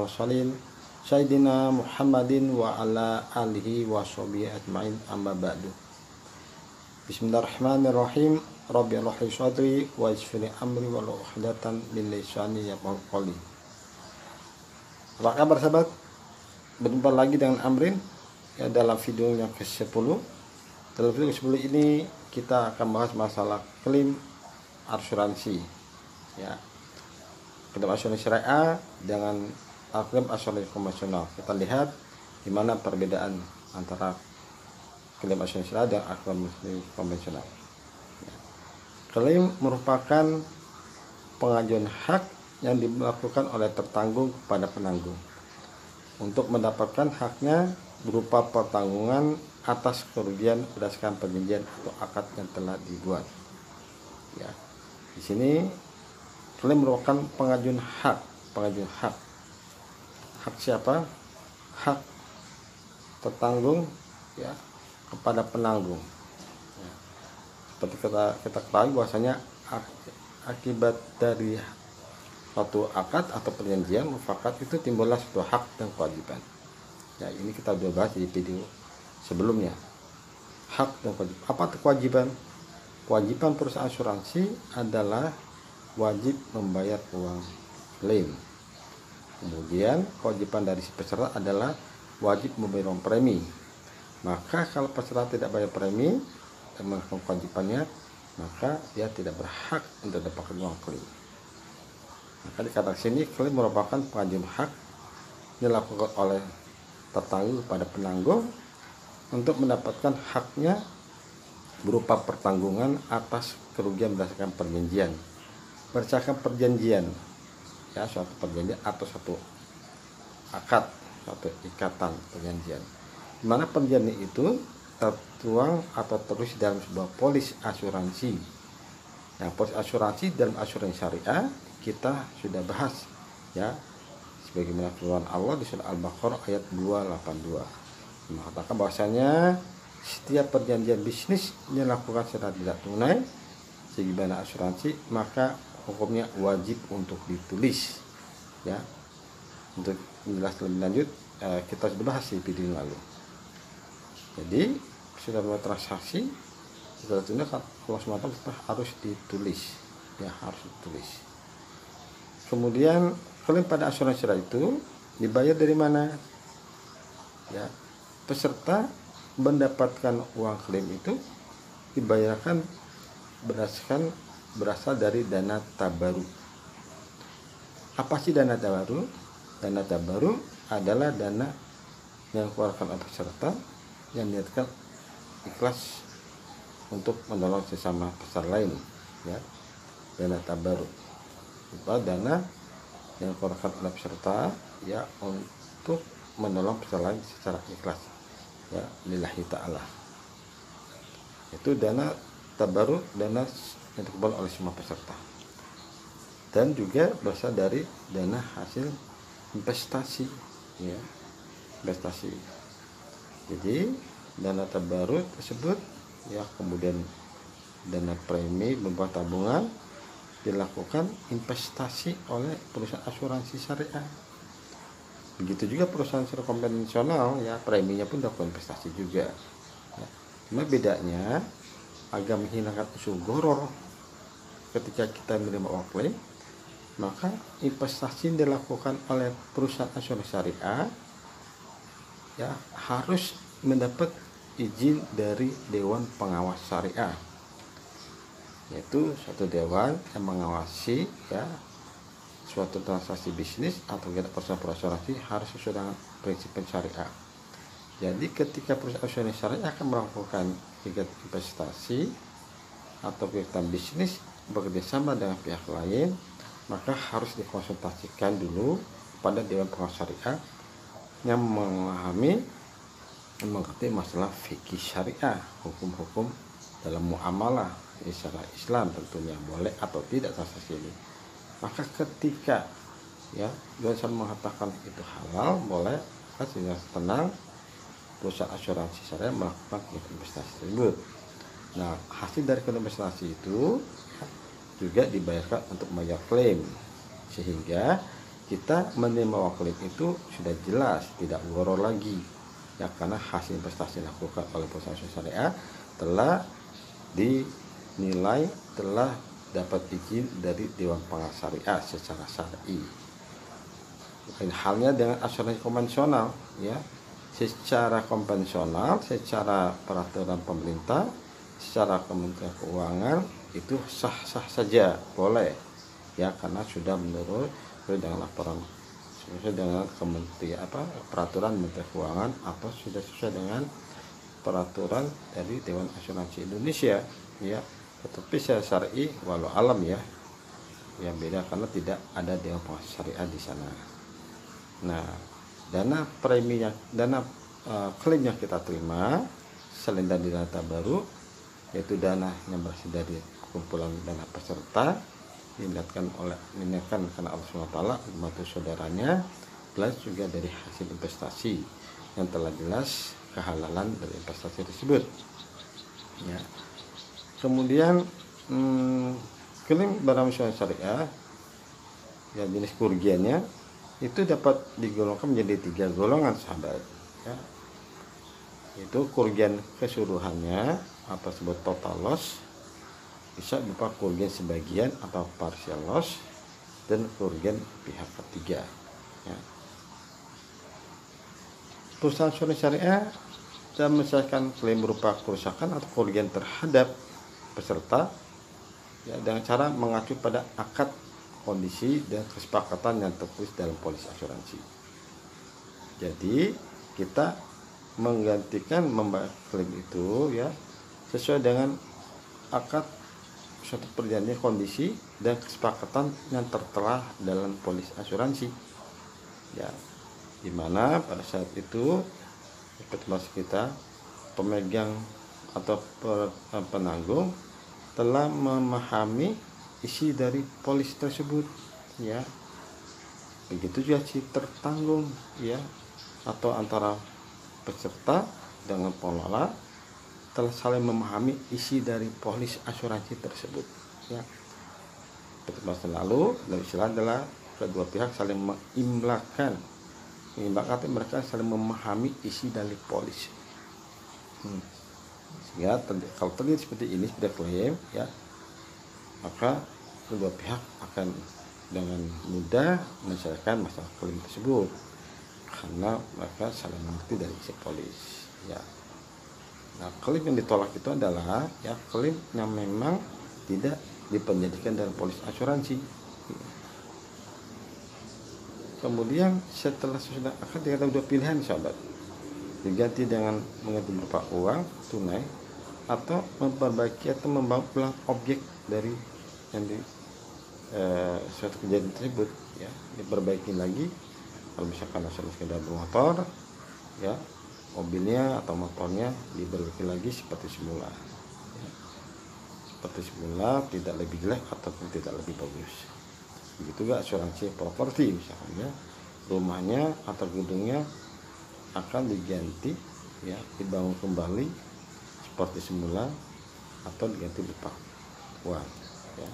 mursalin Sayyidina Muhammadin wa ala alihi wa sahbihi ajma'in, amma ba'du. Bismillahirrahmanirrahim. Rabbi a'lahi sadri wa yassir li amri wa hlul 'uqdatam min lisani yafqahu qawli. Apa kabar sahabat? Berjumpa lagi dengan Amrin ya, dalam video yang ke-10. Dalam video ke-10 ini kita akan bahas masalah klaim asuransi ya. Klaim asuransi syariah dengan klaim asuransi konvensional. Kita lihat di mana perbedaan antara klaim asuransi syariah dan asuransi konvensional. Klaim merupakan pengajuan hak yang dilakukan oleh tertanggung kepada penanggung untuk mendapatkan haknya berupa pertanggungan atas kerugian berdasarkan perjanjian atau akad yang telah dibuat. Ya, di sini klaim merupakan pengajuan hak. Hak siapa? Hak tertanggung ya kepada penanggung. Seperti kita ketahui bahwasanya akibat dari suatu akad atau perjanjian mufakat itu timbullah suatu hak dan kewajiban. Ya, ini kita sudah bahas di video sebelumnya. Hak dan kewajiban. Apa itu kewajiban? Kewajiban perusahaan asuransi adalah wajib membayar uang klaim. Kemudian kewajiban dari si peserta adalah wajib membayar uang premi. Maka kalau peserta tidak bayar premi dan melakukan kewajibannya, maka dia tidak berhak untuk mendapatkan uang klaim. Maka dikatakan sini klaim merupakan pengajuan hak dilakukan oleh tertanggung pada penanggung untuk mendapatkan haknya berupa pertanggungan atas kerugian berdasarkan perjanjian. Berdasarkan perjanjian ya, suatu perjanjian atau satu akad, suatu ikatan perjanjian. Di mana perjanjian itu tertuang atau tertulis dalam sebuah polis asuransi. Nah, polis asuransi dalam asuransi syariah kita sudah bahas ya, sebagaimana firman Allah di surah Al-Baqarah ayat 282 mengatakan bahwasanya setiap perjanjian bisnis yang dilakukan secara tidak tunai sebagaimana asuransi, maka hukumnya wajib untuk ditulis ya. Untuk menjelaskan lebih lanjut kita sudah bahas di video lalu. Jadi sudah membuat transaksi setelah itu kalau semata harus ditulis ya, harus ditulis. Kemudian klaim pada asuransi syariah itu dibayar dari mana ya? Peserta mendapatkan uang klaim itu dibayarkan berasal dari dana tabaruk. Apa sih dana tabaruk? Dana tabaruk adalah dana yang dikeluarkan oleh peserta yang niatkan ikhlas untuk menolong sesama peserta lain ya. Dana tabaruk itu dana yang dikeluarkan oleh peserta ya untuk menolong peserta lain secara ikhlas ya, lillahi ta'ala. Itu dana tabaruk, dana yang dikeluarkan oleh semua peserta, dan juga berasal dari dana hasil investasi ya, investasi. Jadi dana tabaruk tersebut ya, kemudian dana premi berupa tabungan dilakukan investasi oleh perusahaan asuransi syariah. Begitu juga perusahaan syariah konvensional ya, preminya pun dilakukan investasi juga ya. Cuma bedanya agar menghilangkan unsur gharar ketika kita menerima uang klaim, maka investasi yang dilakukan oleh perusahaan asuransi syariah ya harus mendapat izin dari Dewan Pengawas Syariah, yaitu suatu dewan yang mengawasi ya suatu transaksi bisnis atau kegiatan perusahaan asuransi harus sesuai dengan prinsip syariah. Jadi ketika perusahaan asuransi syariah akan melakukan kegiatan investasi atau kegiatan bisnis bekerjasama dengan pihak lain, maka harus dikonsultasikan dulu pada Dewan Pengawas Syariah yang mengerti masalah fikih syariah, hukum-hukum dalam muamalah secara Islam tentunya boleh atau tidak transaksi ini. Maka ketika ya dosen mengatakan itu halal, boleh, maka tenang perusahaan asuransi syariah melakukan investasi tersebut. Nah, hasil dari investasi itu juga dibayarkan untuk membayar klaim, sehingga kita menerima uang klaim itu sudah jelas, tidak goror lagi ya, karena hasil investasi dilakukan oleh perusahaan syariah telah dinilai telah dapat izin dari Dewan Pengawas Syariah secara syar'i. Lain halnya dengan asuransi konvensional ya, secara konvensional, secara peraturan pemerintah, secara Kementerian Keuangan itu sah-sah saja, boleh ya, karena sudah menurut dengan laporan sesuai dengan kementerian peraturan Menteri Keuangan atau sudah sesuai dengan peraturan dari Dewan Asuransi Indonesia ya. Tetapi secara syar'i walau alam ya, yang beda karena tidak ada Dewan Pengawas Syariah di sana. Nah, dana klaim yang kita terima selain dari dana baru, yaitu dana yang berasal dari kumpulan dana peserta diniatkan karena Allah SWT membantu saudaranya, plus juga dari hasil investasi yang telah jelas kehalalan dari investasi tersebut ya. Kemudian klaim barang syariah ya, jenis kerugiannya itu dapat digolongkan menjadi 3 golongan sahabat ya. Itu kerugian keseluruhannya atau sebut total loss, bisa berupa kerugian sebagian atau partial loss, dan kerugian pihak ketiga ya. Perusahaan asuransi syariah dalam menyelesaikan klaim berupa kerusakan atau kerugian terhadap peserta ya, dengan cara mengacu pada akad kondisi dan kesepakatan yang tertulis dalam polis asuransi. Jadi kita menggantikan membayar klaim itu ya sesuai dengan akad suatu perjanjian kondisi dan kesepakatan yang tertera dalam polis asuransi ya, dimana pada saat itu termasuk kita pemegang atau penanggung telah memahami isi dari polis tersebut ya. Begitu juga si tertanggung ya, atau antara peserta dengan pengelola telah saling memahami isi dari polis asuransi tersebut ya. Seperti masa lalu, dari istilah adalah kedua pihak saling mengimlakan mereka saling memahami isi dari polis sehingga kalau terjadi seperti ini, sudah klaim ya, maka kedua pihak akan dengan mudah menyelesaikan masalah klaim tersebut karena mereka saling mengerti dari isi polis ya. Nah, klaim yang ditolak itu adalah ya klaim yang memang tidak dipenjadikan dalam polis asuransi. Kemudian setelah sudah akan ada dua pilihan sahabat, diganti dengan mengganti berupa uang tunai atau memperbaiki atau membawa pulang objek dari yang di suatu kejadian tersebut ya, diperbaiki lagi. Kalau misalkan asal sekedar bermotor ya, mobilnya atau motornya diperbaiki lagi seperti semula ya. Seperti semula, tidak lebih jelek ataupun tidak lebih bagus. Begitu juga asuransi properti, misalnya rumahnya atau gedungnya akan diganti ya, dibangun kembali seperti semula atau diganti berupa uang ya.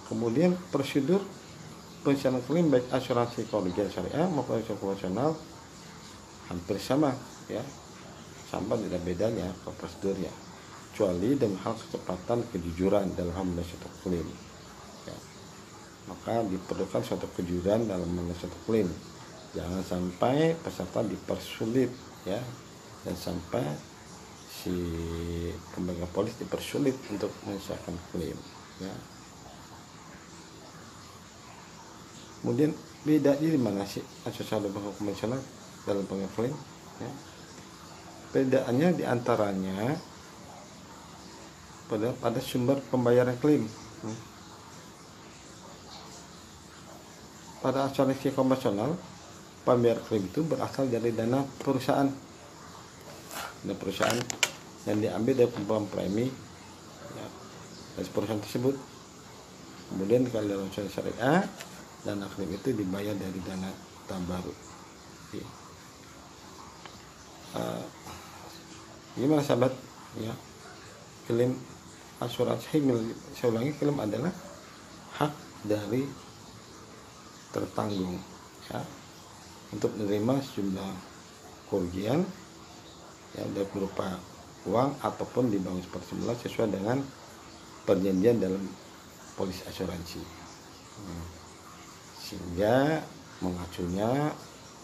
Kemudian prosedur penyelesaian klaim baik asuransi kerugian syariah maupun asuransi konvensional hampir sama ya, sama tidak bedanya ke prosedurnya, kecuali dalam hal kecepatan kejujuran dalam hal menyelesaikan suatu klaim ya. Maka diperlukan suatu kejujuran dalam menyelesaikan suatu klaim, jangan sampai peserta dipersulit ya, dan sampai si pemegang polis dipersulit untuk menyelesaikan klaim ya. Kemudian bedanya di mana sih asuransi konvensional dalam pengelolaan klaim ya? Bedaannya diantaranya pada sumber pembayaran klaim. Pada asuransi konvensional, pembayar klaim itu berasal dari dana perusahaan yang diambil dari kumpulan premi ya, dari perusahaan tersebut. Kemudian kalau dalam asuransi syariah, dana klaim itu dibayar dari dana baru. Gimana sahabat ya, klaim asuransi, saya ulangi, klaim adalah hak dari tertanggung ya untuk menerima sejumlah kerugian ya baik berupa uang ataupun dibangun seperti semula sesuai dengan perjanjian dalam polis asuransi. Sehingga mengacunya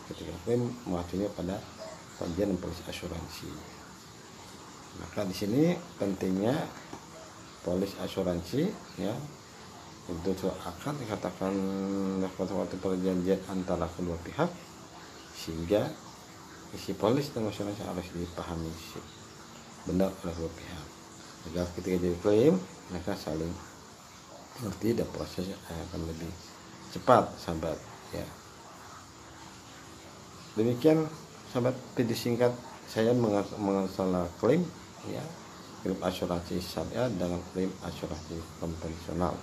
ketika klaim mengacunya pada perjanjian polis asuransi. Maka di sini pentingnya polis asuransi ya itu akan dikatakan suatu perjanjian antara kedua pihak, sehingga isi polis dan asuransi harus dipahami benar oleh kedua pihak agar ketika jadi klaim mereka saling mengerti dan prosesnya akan lebih cepat sahabat ya. Demikian sahabat video singkat saya mengenai klaim ya, klaim asuransi syariah dengan klaim asuransi konvensional.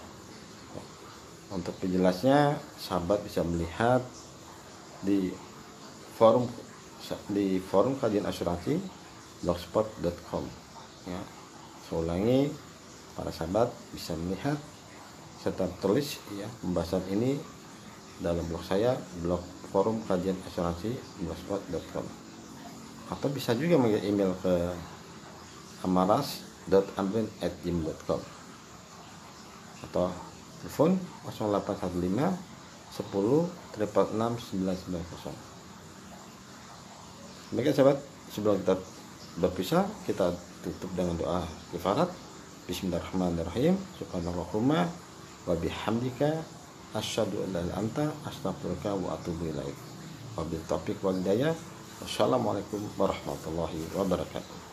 Untuk penjelasnya sahabat bisa melihat di forum kajian asuransi blogspot.com ya. Saya ulangi, para sahabat bisa melihat serta tulis ya pembahasan ini dalam blog saya, blog forum kajian asuransi blogspot.com, atau bisa juga mengirim email ke amaras.amrin@gmail.com atau telepon 0815 10 666 990. Demikian sahabat, sebelum kita berpisah kita tutup dengan doa kifarat. Bismillahirrahmanirrahim. Subhanallahumma wa bihamdika asyhadu an la ilaha illa anta astaghfiruka wa atubu ilaik. Wabillahi taufiq wal hidayah. Wassalamualaikum warahmatullahi wabarakatuh.